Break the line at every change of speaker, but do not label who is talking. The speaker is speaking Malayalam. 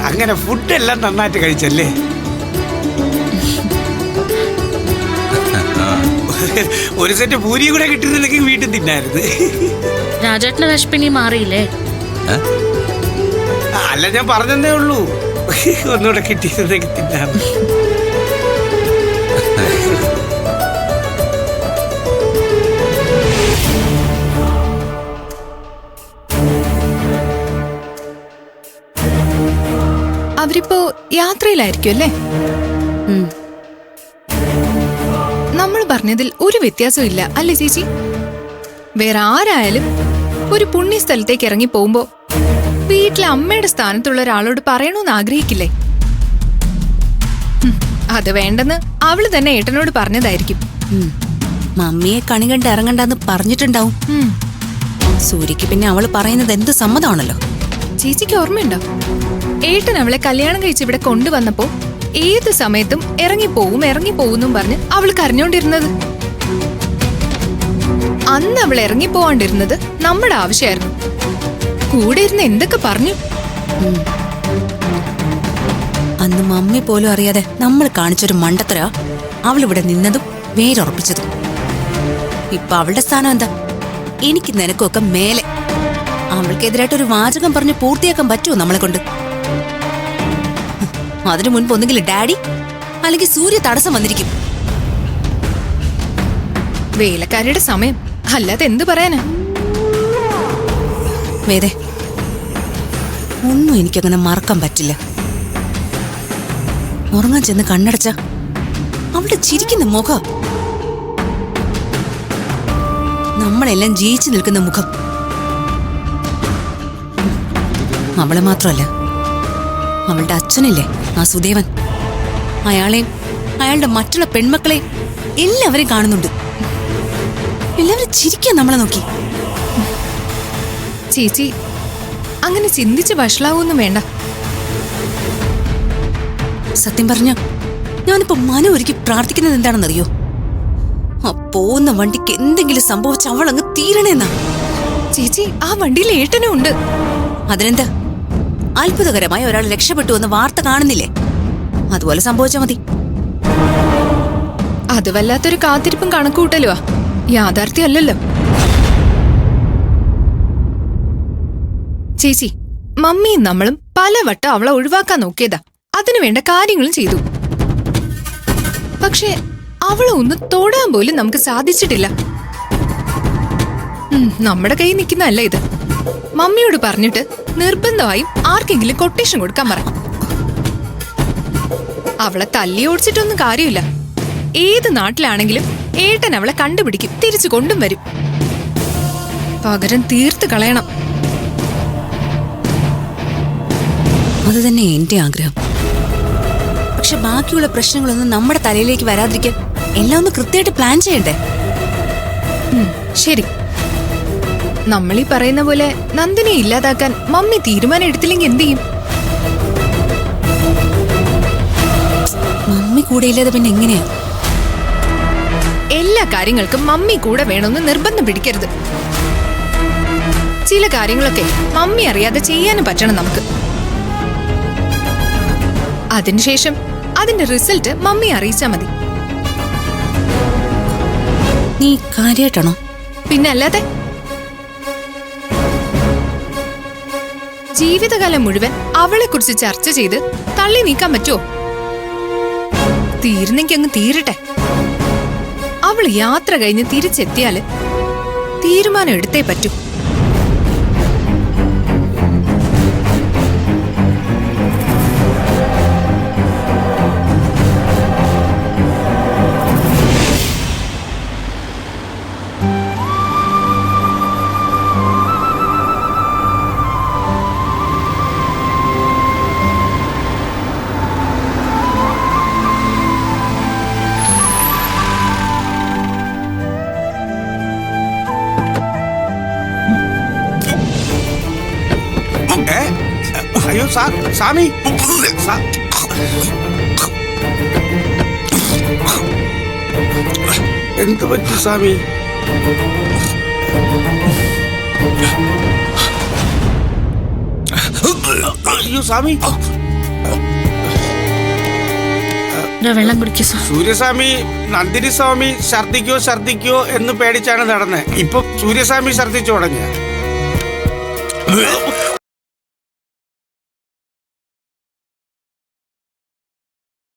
അങ്ങനെ ഫുഡെല്ലാം നന്നായിട്ട് കഴിച്ചല്ലേ? ഒരു സെറ്റ് പൂരി കൂടെ കിട്ടുന്നില്ലെങ്കിൽ വീട്ടിൽ തിന്നായിരുന്നു.
രാജേട്ടന്റെ വിശപ്പിനി മാറിയില്ലേ?
അല്ല, ഞാൻ പറഞ്ഞതേ ഉള്ളൂ, ഒന്നുകൂടെ കിട്ടിയിരുന്നെങ്കിൽ തിന്നാണ്.
അവരിപ്പോ യാത്രയിലായിരിക്കും അല്ലേ? നമ്മൾ പറഞ്ഞതിൽ ഒരു വ്യത്യാസവും ഇല്ല അല്ലേ ചേച്ചി? വേറെ ആരായാലും ഒരു പുണ്യ സ്ഥലത്തേക്ക് ഇറങ്ങി പോകുമ്പോ വീട്ടിലെ അമ്മയുടെ സ്ഥാനത്തുള്ള ഒരാളോട് പറയണമെന്ന് ആഗ്രഹിക്കില്ലേ? അത് വേണ്ടെന്ന് അവള് തന്നെ ഏട്ടനോട് പറഞ്ഞതായിരിക്കും.
മമ്മിയെ കണി കണ്ട് ഇറങ്ങണ്ടെന്ന് പറഞ്ഞിട്ടുണ്ടാവും. സൂര്യക്ക് പിന്നെ അവള് പറയുന്നത് എന്ത് സമ്മതമാണല്ലോ.
ചേച്ചിക്ക് ഓർമ്മയുണ്ടോ, ഏട്ടൻ അവളെ കല്യാണം കഴിച്ച് ഇവിടെ കൊണ്ടുവന്നപ്പോ ഏത് സമയത്തും ഇറങ്ങിപ്പോവും പറഞ്ഞ് അവള് കരഞ്ഞോണ്ടിരുന്നത്? അന്ന് അവൾ ഇറങ്ങിപ്പോവാണ്ടിരുന്നത് നമ്മുടെ ആവശ്യമായിരുന്നു. കൂടെ ഇരുന്ന് എന്തൊക്കെ പറഞ്ഞു.
അന്ന് മമ്മി പോലും അറിയാതെ നമ്മൾ കാണിച്ചൊരു മണ്ടത്തര അവളിവിടെ നിന്നതും വേരുറപ്പിച്ചതും. ഇപ്പൊ അവളുടെ സ്ഥാനം എന്താ? എനിക്ക് നിനക്കൊക്കെ മേലെ. അവൾക്കെതിരായിട്ടൊരു വാചകം പറഞ്ഞ് പൂർത്തിയാക്കാൻ പറ്റുമോ നമ്മളെ കൊണ്ട്? അതിനു മുൻപ് ഒന്നുകിൽ ഡാഡി അല്ലെങ്കിൽ സൂര്യ തടസ്സം വന്നിരിക്കും.
വേലക്കാരിയുടെ സമയം, അല്ലാതെ എന്ത് പറയാനാ?
വേദേ, ഒന്നും എനിക്കങ്ങനെ മറക്കാൻ പറ്റില്ല. ഉറങ്ങാൻ ചെന്ന് കണ്ണടച്ച അവളുടെ ചിരിക്കുന്ന മുഖം, നമ്മളെല്ലാം ജയിച്ചു നിൽക്കുന്ന മുഖം. അവളെ മാത്രമല്ല, അവളുടെ അച്ഛനില്ലേ ആ സുദേവൻ, അയാളെയും അയാളുടെ മറ്റുള്ള പെൺമക്കളെയും എല്ലാവരെയും കാണുന്നുണ്ട്. എല്ലാവരും ചിരിക്കാൻ നമ്മളെ നോക്കി.
ചേച്ചി അങ്ങനെ ചിന്തിച്ച് വഷളാവൊന്നും വേണ്ട.
സത്യം പറഞ്ഞ ഞാനിപ്പോ മനം ഒരുക്കി പ്രാർത്ഥിക്കുന്നത് എന്താണെന്നറിയോ? ആ പോകുന്ന വണ്ടിക്ക് എന്തെങ്കിലും സംഭവിച്ച അവളങ്ങ് തീരണേന്നാ.
ചേച്ചി, ആ വണ്ടിയിൽ ഏട്ടനും ഉണ്ട്.
അതിനെന്താ? അത്ഭുതകരമായി ഒരാൾ രക്ഷപ്പെട്ടു എന്ന് വാർത്ത കാണുന്നില്ലേ? അതുപോലെ സംഭവിച്ചാ മതി.
അത് വല്ലാത്തൊരു കാത്തിരിപ്പും കണക്കുകൂട്ടലുവാ, യാഥാർത്ഥ്യമല്ലല്ലോ. ചേച്ചി, മമ്മിയും നമ്മളും പലവട്ടം അവളെ ഒഴിവാക്കാൻ നോക്കിയതാ. അതിനു വേണ്ട കാര്യങ്ങളും ചെയ്തു. പക്ഷെ അവളെ ഒന്ന് തൊടാൻ പോലും നമുക്ക് സാധിച്ചിട്ടില്ല. നമ്മുടെ കയ്യിൽ നിൽക്കുന്നതല്ല ഇത്. മമ്മിയോട് പറഞ്ഞിട്ട് നിർബന്ധമായും ആർക്കെങ്കിലും കൊട്ടേഷൻ കൊടുക്കാൻ പറ. അവളെ തല്ലി ഓടിച്ചിട്ടൊന്നും കാര്യമില്ല. ഏത് നാട്ടിലാണെങ്കിലും ഏട്ടൻ അവളെ കണ്ടുപിടിക്കും, തിരിച്ചു കൊണ്ടും വരും. പകരം തീർത്ത് കളയണം.
അത് തന്നെ എന്റെ ആഗ്രഹം. പക്ഷെ ബാക്കിയുള്ള പ്രശ്നങ്ങളൊന്നും നമ്മുടെ തലയിലേക്ക് വരാതിരിക്കാൻ എല്ലാം ഒന്ന് കൃത്യമായിട്ട് പ്ലാൻ ചെയ്യണ്ടേ?
ശരി, നമ്മളീ പറയുന്ന പോലെ നന്ദിനെ ഇല്ലാതാക്കാൻ മമ്മി തീരുമാനം എടുത്തില്ലെങ്കിൽ എന്ത് ചെയ്യും?
മമ്മി കൂടെ ഇല്ലാതെ പിന്നെ എങ്ങനെയാ?
എല്ലാ കാര്യങ്ങൾക്കും മമ്മി കൂടെ വേണമെന്ന് നിർബന്ധം പിടിക്കരുത്. ചില കാര്യങ്ങളൊക്കെ മമ്മി അറിയാതെ ചെയ്യാനും പറ്റണം നമുക്ക്. അതിനുശേഷം അതിന്റെ റിസൾട്ട് മമ്മി അറിയിച്ചാ മതി.
നീ കാര്യായിട്ടാണോ?
പിന്നെ അല്ലാതെ. ജീവിതകാലം മുഴുവൻ അവളെ കുറിച്ച് ചർച്ച ചെയ്ത് തള്ളി നീക്കാൻ പറ്റുമോ? തീരുന്നെങ്കി അങ്ങ് തീരട്ടെ. അവൾ യാത്ര കഴിഞ്ഞ് തിരിച്ചെത്തിയാല് തീരുമാനം എടുത്തേ പറ്റൂ.
അയ്യോ സ്വാമി, എന്ത് പറ്റി സ്വാമി? അയ്യോ സ്വാമി,
വെള്ളം കുടിക്കൂ സാർ.
സൂര്യസ്വാമി നന്ദിനി സ്വാമി ഛർദിക്കോ എന്ന് പേടിച്ചാണ് നടന്നത്. ഇപ്പൊ സൂര്യസ്വാമി ഛർദിച്ചു തുടങ്ങിയ